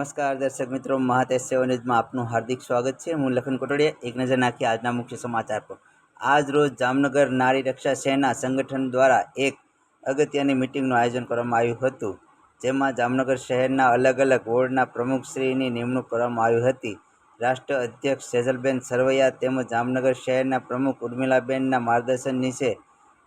નમસ્કાર દર્શક મિત્રો, મહાતેજ સેવા ન્યૂઝમાં આપનું હાર્દિક સ્વાગત છે। હું લખન કોટડિયા। એક નજર નાખી આજના મુખ્ય સમાચાર પર। આજ રોજ જામનગર નારી રક્ષા સેના સંગઠન દ્વારા એક અગત્યની મિટિંગનું આયોજન કરવામાં આવ્યું હતું, જેમાં જામનગર શહેરના અલગ અલગ વોર્ડના પ્રમુખશ્રીની નિમણૂક કરવામાં આવી હતી। રાષ્ટ્ર અધ્યક્ષ સેજલબેન સરવૈયા તેમજ જામનગર શહેરના પ્રમુખ ઉર્મિલાબેનના માર્ગદર્શન નીચે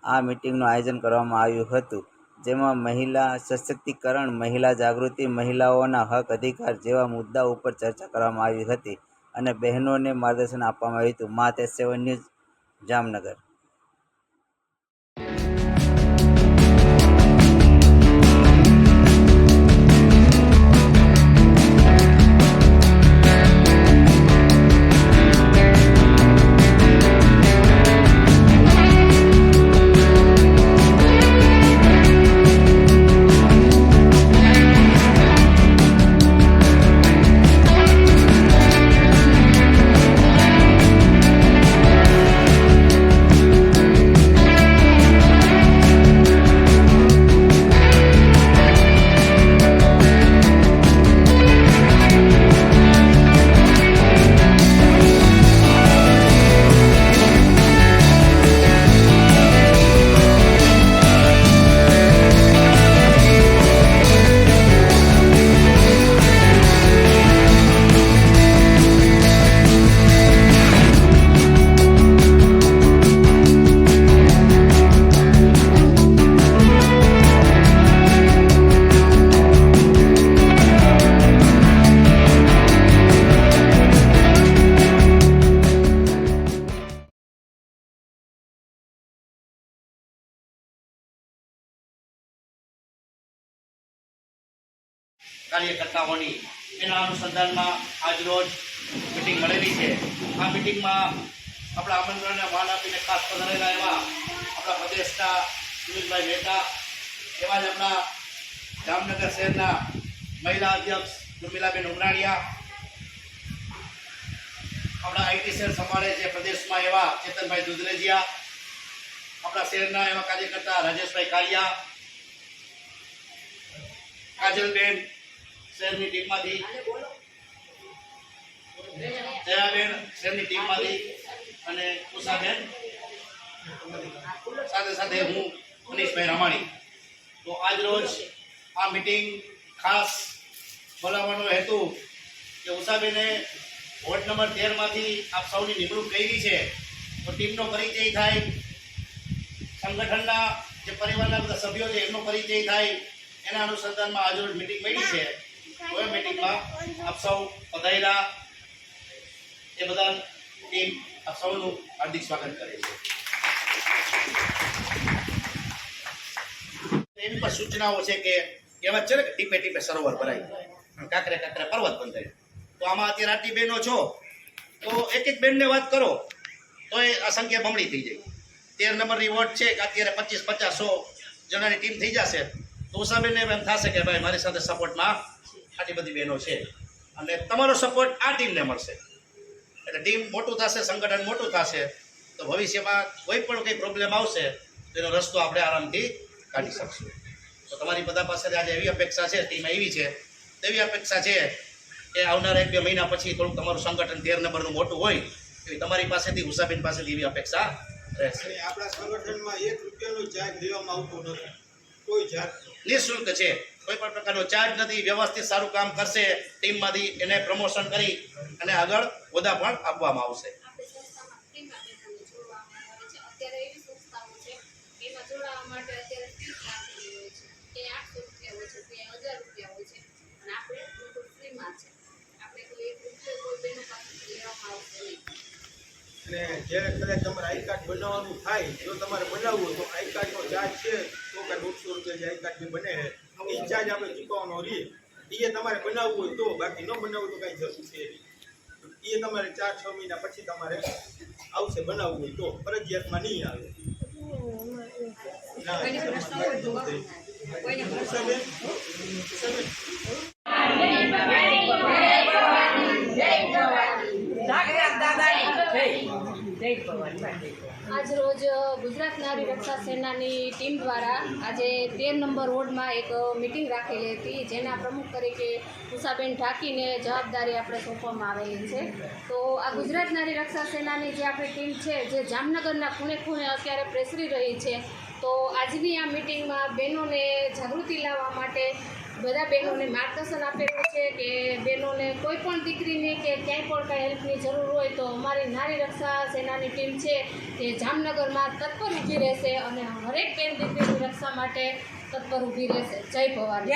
આ મિટિંગનું આયોજન કરવામાં આવ્યું હતું, જેમાં મહિલા સશક્તિકરણ, મહિલા જાગૃતિ, મહિલાઓના હક અધિકાર જેવા મુદ્દાઓ ઉપર ચર્ચા કરવામાં આવી હતી અને બહેનોને માર્ગદર્શન આપવામાં આવ્યું હતું। મહાતેજ સેવા ન્યૂઝ, જામનગર। કાર્યકર્તાઓની એના અનુસંધાનમાં આજરોજ મિટિંગ મળેલી છે। આ મિટિંગમાં આપણા આમંત્રણને માન આપીને ખાસ પધારેલા એવા આપણા પ્રદેશના સુનિલભાઈ મહેતા, એવા જ આપણા જામનગર શહેરના મહિલા અધ્યક્ષ ઉર્મિલાબેન ઉમરાણીયા, આપણા આઈટી શહેર સંભાળે છે પ્રદેશમાં એવા ચેતનભાઈ દુધરેજિયા, આપણા શહેરના એવા કાર્યકર્તા રાજેશભાઈ કાલિયા, કાજલબેન શહેરની ટીમમાંથી, જયાબેન શહેરની ટીમમાંથી અને ઉષાબેન, સાથે સાથે હું મનીષભાઈ રમાણી। તો આજ રોજ આ મિટિંગ ખાસ બોલાવવાનો હેતુ કે ઉષાબેને વોર્ડ નંબર 13માંથી આપ સૌની નિમણૂક કરી છે, તો ટીમનો પરિચય થાય, સંગઠનના જે પરિવારના બધા સભ્યો છે એમનો પરિચય થાય, એના અનુસંધાનમાં આજ રોજ મિટિંગ મળી છે। તો એ મિટિંગમાં આપ સૌ પધાર્યા એ બધા ટીમ આપ સૌનું હાર્દિક સ્વાગત કરે છે। એની પર સૂચનાઓ છે કે કહેવત છે ને કે ટીપે ટીપે સરોવર ભરાય, કાંકરે કાંકરે પર્વત બંધાય। તો આમાં અત્યારે આટલી બહેનો છો, તો એક એક બેનને વાત કરો તો એ આ સંખ્યા બમણી થઈ જાય। 13 નંબરની વોર્ડ છે કે અત્યારે 25-50-100 જણાની ટીમ થઈ જશે, તો ઉષાબેનને એમ થશે કે ભાઈ મારી સાથે સપોર્ટમાં આટલી બધી બહેનો છે અને તમારો સપોર્ટ આ ટીમને મળશે, એટલે ટીમ મોટું થશે, સંગઠન મોટું થશે, તો ભવિષ્યમાં કોઈ પણ કંઈ પ્રોબ્લેમ આવશે તો એનો રસ્તો આપણે આરામથી કાઢી શકશું। તો તમારી બધા પાસેથી આજે એવી અપેક્ષા છે, ટીમ એવી છે, તેવી અપેક્ષા છે કે આવનારા 1-2 મહિના પછી થોડુંક તમારું સંગઠન 13 નંબરનું મોટું હોય એવી તમારી પાસેથી, ઉષાબેન પાસેથી એવી અપેક્ષા રહેશે। આપણા સંગઠનમાં 1 રૂપિયાનો ચાર્જ લેવામાં આવતો નથી, કોઈ ચાર્જ નિઃશુલ્ક છે, કોઈ પણ પ્રકારનો ચાર્જ નથી। વ્યવસ્થિત સારું કામ કરશે ટીમમાંથી એને પ્રમોશન કરી અને આગળ હોદ્દા પણ આપવામાં આવશે। અને જ્યારે કદાચ તમારે આઈ કાર્ડ બનાવવાનું થાય, જો તમારે બનાવવું હોય તો આઈ કાર્ડનો ચાર્જ છે 100 કે 150 રૂપિયા જે આઈ કાર્ડ જે બને છે એ ચાર્જ આપણે ચૂકવવાનો રહે। એ તમારે બનાવવું હોય તો, બાકી ન બનાવવું તો કાંઈ જરૂર છે નહીં। એ તમારે 4-6 મહિના પછી તમારે આવશે બનાવવું હોય તો, ફરજિયાતમાં નહીં આવે। દાદાની આજ રોજ ગુજરાત નારી રક્ષા સેનાની ટીમ દ્વારા આજે 13 નંબર વોર્ડમાં એક મિટિંગ રાખેલી હતી, જેના પ્રમુખ તરીકે ઉષાબેન ઢાકીને જવાબદારી આપણે સોંપવામાં આવેલી છે. તો આ ગુજરાત નારી રક્ષા સેનાની જે આપણી ટીમ છે, જે જામનગરના ખૂણે ખૂણે અત્યારે પ્રસરી રહી છે, તો આજની આ મિટિંગમાં બહેનોને જાગૃતિ લાવવા માટે બધા બહેનોને માર્ગદર્શન આપેલું છે કે બહેનોને કોઈ પણ દીકરીને કે ક્યાંય પણ કાંઈ હેલ્પની જરૂર હોય તો અમારી નારી રક્ષા સેનાની ટીમ છે તે જામનગરમાં તત્પર ઊભી રહેશે અને હરેક બેન દીકરીની રક્ષા માટે તત્પર ઊભી રહેશે. જય ભવાની.